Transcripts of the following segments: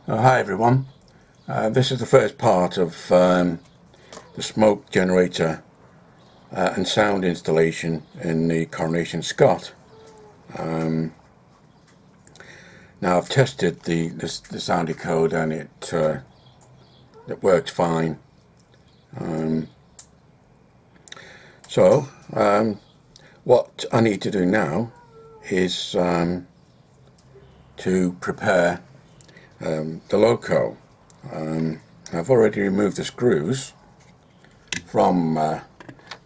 Hi everyone, this is the first part of the smoke generator and sound installation in the Coronation Scot. Now I've tested the sound decoder and it works fine. What I need to do now is to prepare the loco. I've already removed the screws from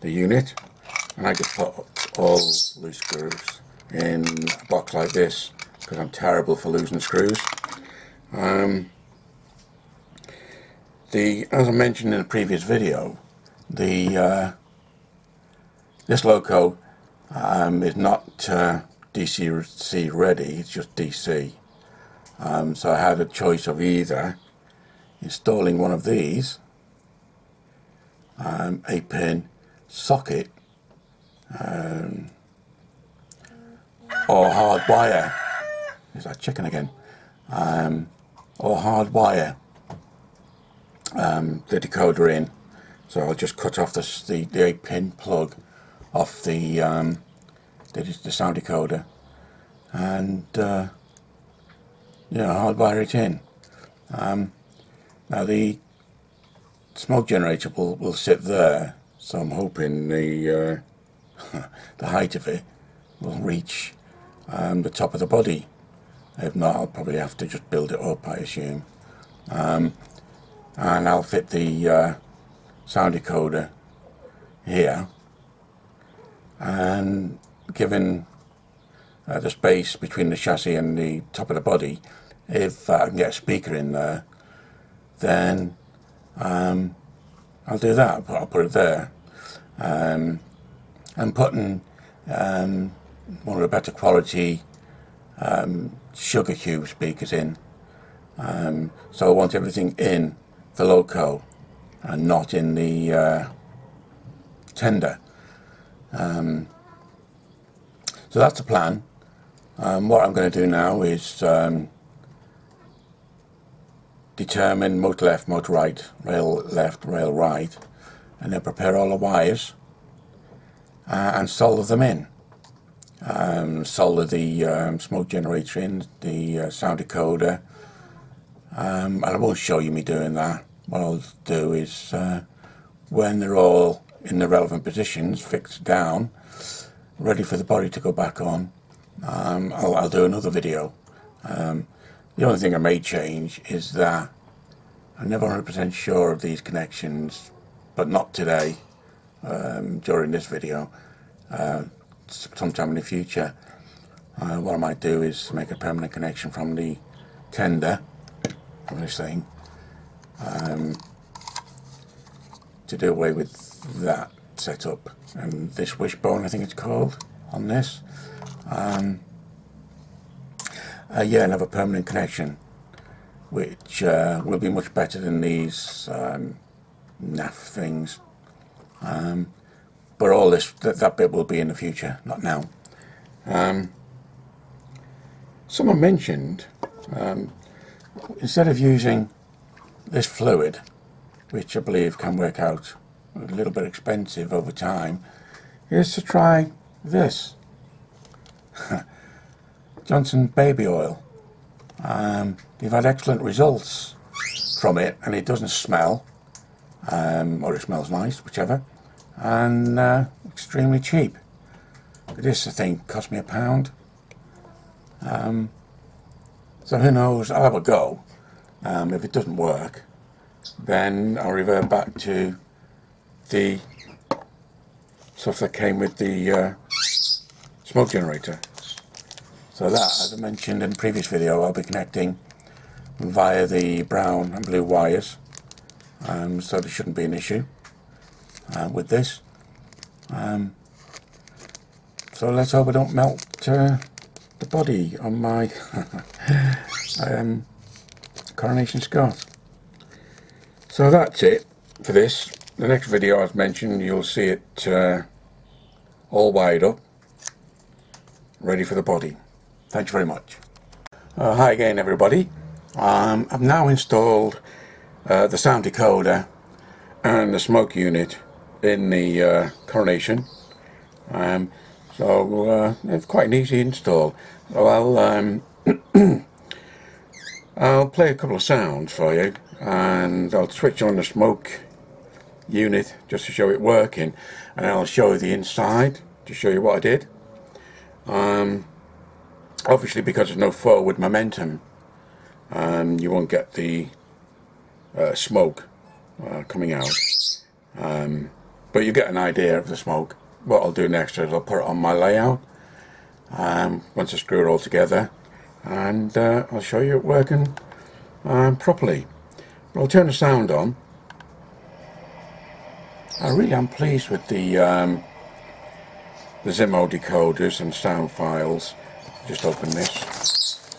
the unit, and I just put all loose screws in a box like this because I'm terrible for losing screws. As I mentioned in a previous video, this loco is not DC ready, it's just DC. So I had a choice of either installing one of these 8-pin socket or hard wire. Is that chicken again? Or hard wire the decoder in. So I'll just cut off the 8-pin plug off the sound decoder and hardwire it in. Now the smoke generator will sit there, so I'm hoping the the height of it will reach the top of the body. If not, I'll probably have to just build it up, I assume. And I'll fit the sound decoder here, and given the space between the chassis and the top of the body, if I can get a speaker in there, then I'll do that. I'll put it there. I'm putting one of the better quality sugar cube speakers in, so I want everything in the loco and not in the tender. So that's the plan. What I'm going to do now is determine motor left, motor right, rail left, rail right, and then prepare all the wires and solder them in. Solder the smoke generator in, the sound decoder, and I won't show you me doing that. What I'll do is when they're all in the relevant positions, fixed down, ready for the body to go back on, I'll do another video. The only thing I may change is that I'm never 100% sure of these connections, but not today, during this video. Sometime in the future, what I might do is make a permanent connection from the tender of this thing, to do away with that setup, and this wishbone, I think it's called, on this. Yeah, and have a permanent connection, which will be much better than these naff things. But all this, that bit will be in the future, not now. Someone mentioned, instead of using this fluid, which I believe can work out a little bit expensive over time, is to try this. Johnson baby oil. They've had excellent results from it, and it doesn't smell, or it smells nice, whichever, and extremely cheap. This, I think, cost me £1. So who knows, I'll have a go. If it doesn't work, then I'll revert back to the stuff that came with the smoke generator. So that, as I mentioned in the previous video, I'll be connecting via the brown and blue wires, so there shouldn't be an issue with this. So let's hope I don't melt the body on my Coronation Scot. So that's it for this. The next video, as mentioned, you'll see it all wired up, ready for the body. Thanks very much. Hi again, everybody. I've now installed the sound decoder and the smoke unit in the Coronation, so it's quite an easy install. So I'll play a couple of sounds for you, and I'll switch on the smoke unit just to show it working, and I'll show you the inside to show you what I did. Obviously, because there's no forward momentum, you won't get the smoke coming out, but you get an idea of the smoke. What I'll do next is I'll put it on my layout once I screw it all together, and I'll show you it working properly. But I'll turn the sound on. I really am pleased with the Zimo decoders and sound files. Just open this.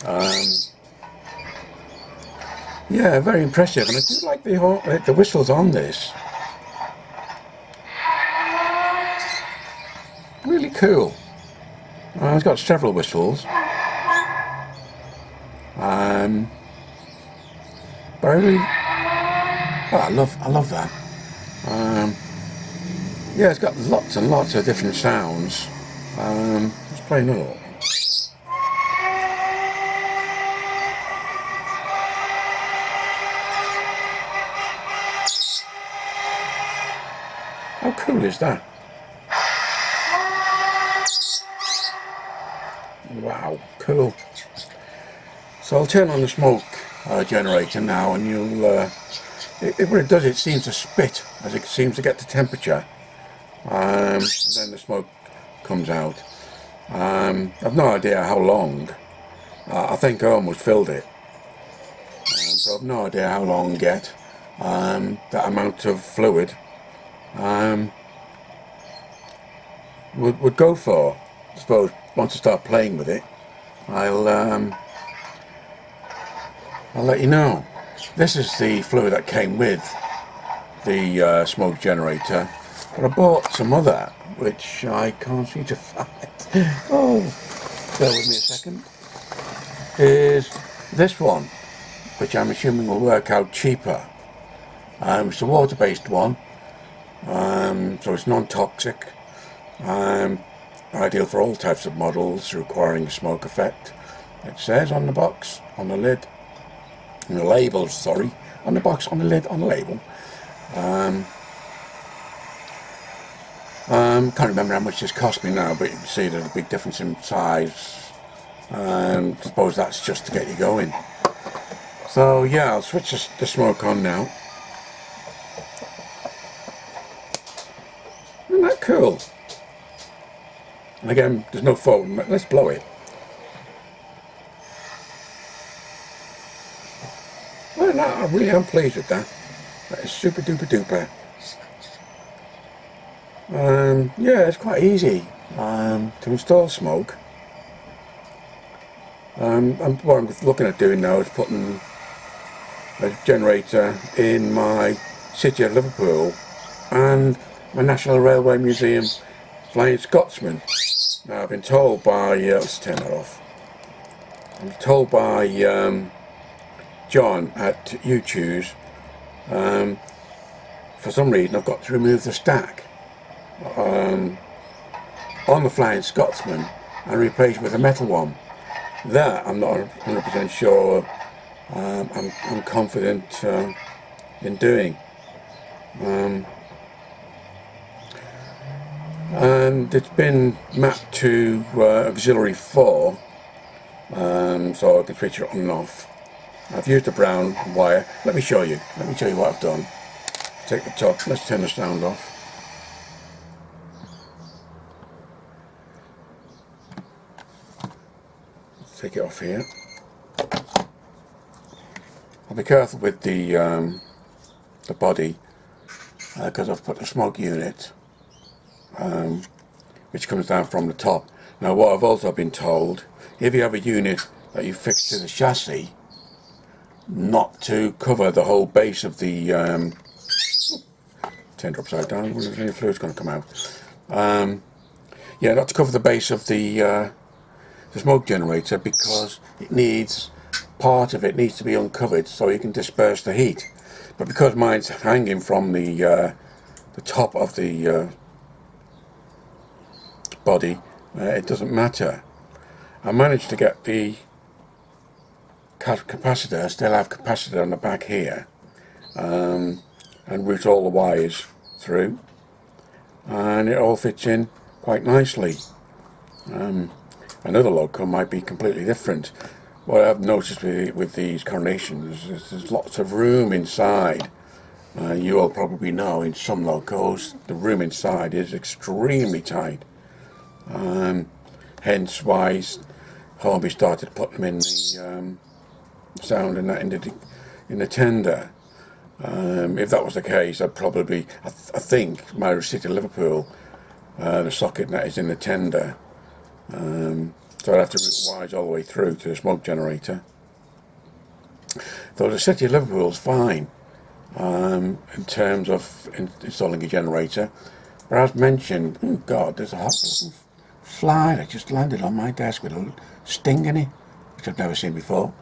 Yeah, very impressive, and I do like the whistles on this. Really cool. It's got several whistles. But I really, I love that. Yeah, it's got lots and lots of different sounds. Let's play another one. How cool is that? Wow, cool. So I'll turn on the smoke generator now, and you'll what it does, it seems to spit as it seems to get the temperature, and then the smoke comes out. I've no idea how long. I think I almost filled it, so I've no idea how long to get that amount of fluid would go for. I suppose once I start playing with it, I'll let you know. This is the fluid that came with the smoke generator, but I bought some other which I can't seem to find. Oh, bear with me a second. Is this one, which I'm assuming will work out cheaper. It's a water-based one, so it's non-toxic, ideal for all types of models requiring a smoke effect. It says on the box, on the lid, on the label, sorry, on the box, on the lid, on the label. Can't remember how much this cost me now, but you can see there's a big difference in size. I suppose that's just to get you going. So yeah, I'll switch the smoke on now. Isn't that cool? And again, there's no forward. Let's blow it. Well, no, I really am pleased with that. That is super duper duper. Yeah, it's quite easy to install smoke. And what I'm looking at doing now is putting a generator in my City of Liverpool and my National Railway Museum Flying Scotsman. Now I've been told by, let's turn that off. I'm told by John at YouTube's, for some reason I've got to remove the stack on the Flying Scotsman and replace it with a metal one. That I'm not 100% sure I'm confident in doing. And it's been mapped to auxiliary 4, so I can switch it on and off. I've used a brown wire. Let me show you what I've done. Take the top, let's turn the sound off. Let's take it off here. I'll be careful with the body, because I've put the smoke unit which comes down from the top. Now what I've also been told, if you have a unit that you fix to the chassis, not to cover the whole base of the turned upside down, wonder if any fluid's going to come out. Yeah, not to cover the base of the smoke generator, because it needs part of it needs to be uncovered so you can disperse the heat. But because mine's hanging from the top of the body, it doesn't matter. I managed to get the capacitor, I still have capacitor on the back here, and route all the wires through, and it all fits in quite nicely. Another loco might be completely different. What I've noticed with these Coronations is there's lots of room inside. You all probably know in some locos the room inside is extremely tight. Hence why Hobie started putting them in the sound and that in the tender. If that was the case, I'd probably, I think my City of Liverpool, the socket that is in the tender, so I'd have to route wires all the way through to the smoke generator. Though the City of Liverpool is fine in terms of installing a generator, but as mentioned, oh God, there's a hot fly that just landed on my desk with a sting in it, which I've never seen before.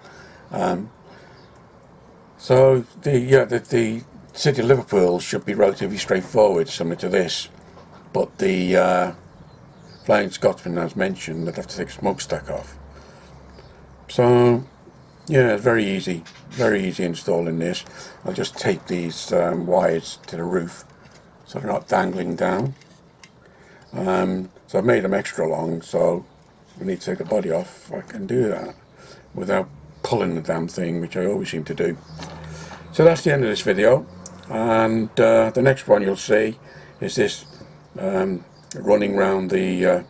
So the City of Liverpool should be relatively straightforward, similar to this, but the Flying Scotsman, as mentioned, I'd have to take a smokestack off. So yeah, it's very easy installing this. I'll just take these wires to the roof so they're not dangling down. So I've made them extra long, so if I need to take the body off, I can do that without pulling the damn thing, which I always seem to do. So that's the end of this video, and the next one you'll see is this running round the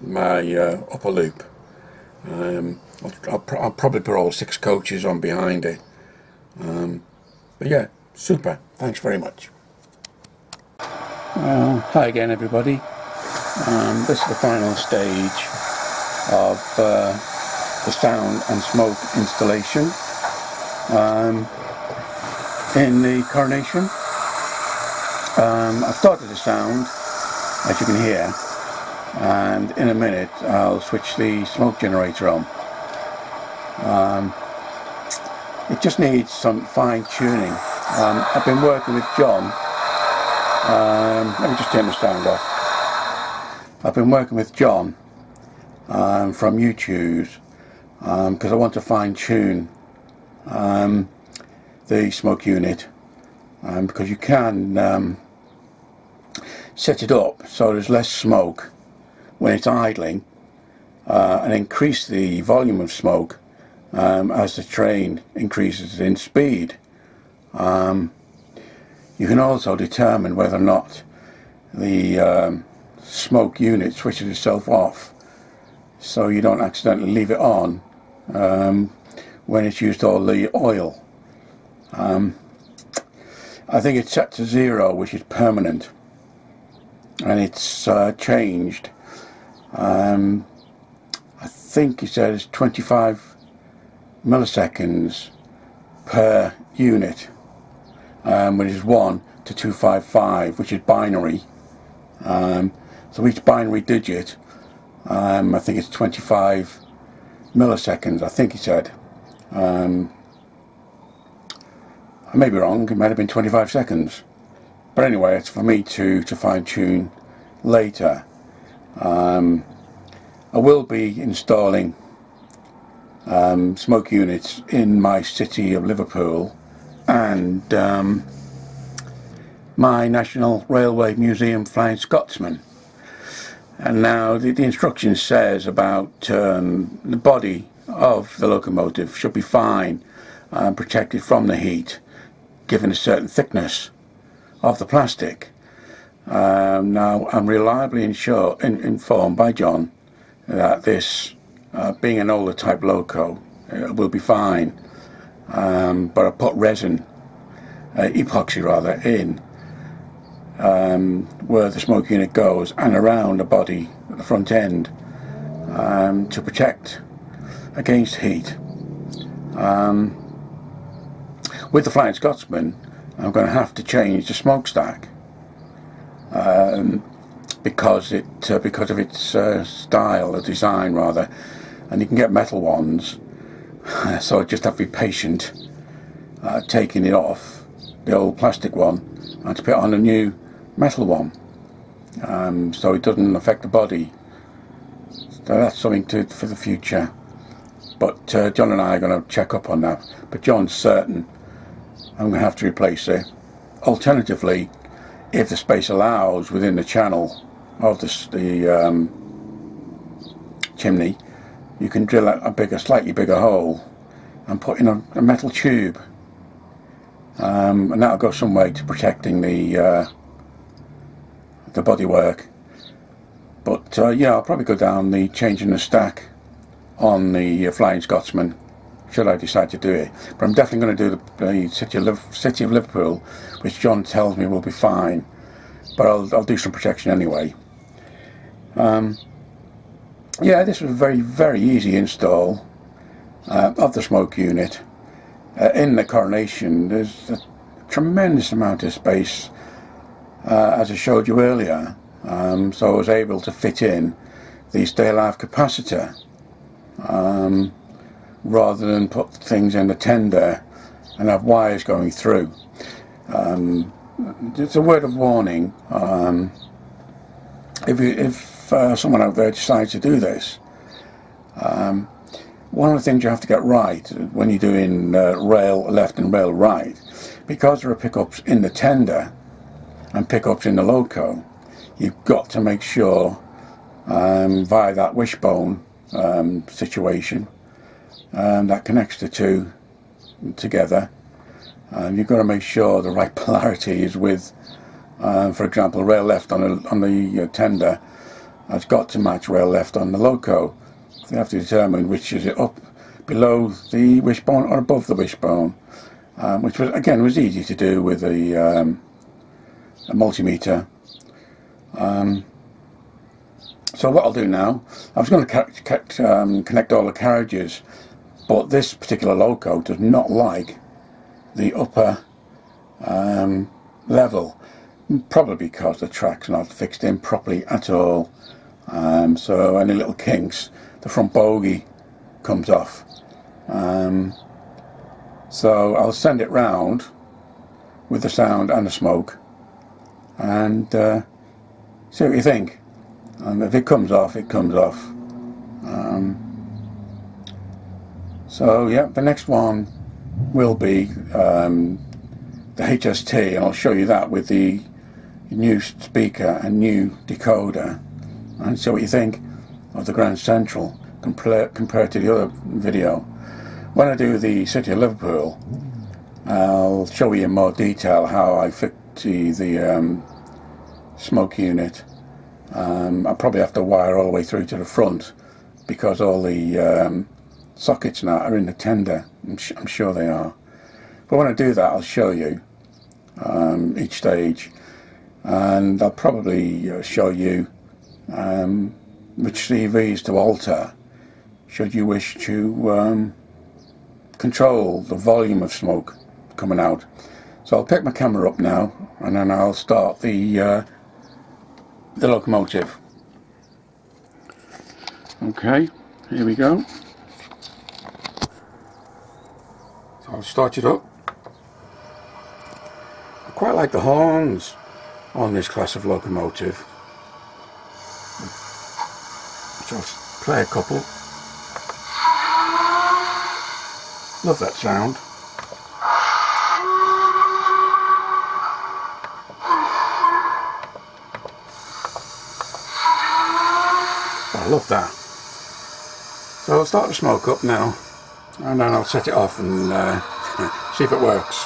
my upper loop. I'll probably put all 6 coaches on behind it. But yeah, super. Thanks very much. Hi again, everybody. This is the final stage of the sound and smoke installation in the Coronation. I've started the sound, as you can hear, and in a minute I'll switch the smoke generator on. It just needs some fine tuning. I've been working with John. Let me just turn the sound off. I've been working with John from YouTube because I want to fine tune the smoke unit, because you can set it up so there's less smoke when it's idling, and increase the volume of smoke as the train increases in speed. You can also determine whether or not the smoke unit switches itself off, so you don't accidentally leave it on when it's used all the oil. I think it's set to 0, which is permanent, and it's changed. I think it says 25 milliseconds per unit, which is 1 to 255, which is binary. So each binary digit, I think it's 25 milliseconds, I think he said. I may be wrong, it might have been 25 seconds. But anyway, it's for me to fine tune later. I will be installing smoke units in my City of Liverpool and my National Railway Museum Flying Scotsman. And now the instruction says about the body of the locomotive should be fine and protected from the heat, given a certain thickness of the plastic. Now I'm reliably informed by John that this, being an older type loco, will be fine, but I put resin, epoxy rather, in where the smoke unit goes and around the body at the front end, to protect against heat. With the Flying Scotsman, I'm going to have to change the smokestack because of its style, or design rather. And you can get metal ones, So I just have to be patient taking it off, the old plastic one, and to put on a new metal one, so it doesn't affect the body. So that's something for the future. But John and I are going to check up on that. But John's certain I'm going to have to replace it. Alternatively, if the space allows within the channel of the chimney, you can drill a slightly bigger hole and put in a metal tube, and that'll go some way to protecting the bodywork. But yeah, I'll probably go down the changing the stack on the Flying Scotsman, should I decide to do it. But I'm definitely going to do the City of Liverpool, which John tells me will be fine. But I'll do some protection anyway. Yeah, this was a very, very easy install of the smoke unit. In the Coronation, there's a tremendous amount of space, as I showed you earlier. So I was able to fit in the stay alive capacitor, rather than put things in the tender and have wires going through. It's a word of warning. If someone out there decides to do this, one of the things you have to get right when you're doing rail left and rail right, because there are pickups in the tender and pickups in the loco, you've got to make sure via that wishbone situation that connects the two together, you've got to make sure the right polarity is with, for example, rail left on the tender has got to match rail left on the loco. So you have to determine which is it up below the wishbone or above the wishbone, which was easy to do with a multimeter. So what I'll do now, I was going to connect all the carriages, but this particular loco does not like the upper level, probably because the track's not fixed in properly at all. So any little kinks, the front bogie comes off. So I'll send it round with the sound and the smoke and see what you think. If it comes off, it comes off. So yeah, the next one will be the HST, and I'll show you that with the new speaker and new decoder, and see what you think of the Grand Central compared to the other video. When I do the City of Liverpool, I'll show you in more detail how I fit the smoke unit. I'll probably have to wire all the way through to the front because all the sockets now are in the tender. I'm sure they are. But when I do that, I'll show you each stage, and I'll probably show you which CVs to alter should you wish to control the volume of smoke coming out. So I'll pick my camera up now, and then I'll start the locomotive. Okay, here we go. So I'll start it up. I quite like the horns on this class of locomotive. So I'll play a couple. Love that sound. I love that. So I'll start the smoke up now, and then I'll set it off and see if it works.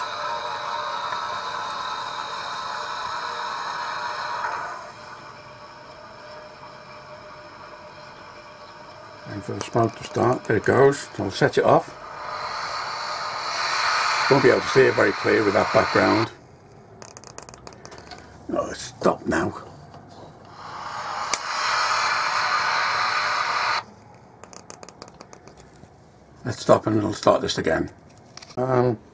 And for the smoke to start, there it goes. So I'll set it off. Won't be able to see it very clear with that background. Oh, it's stopped now. Let's stop and it'll start this again.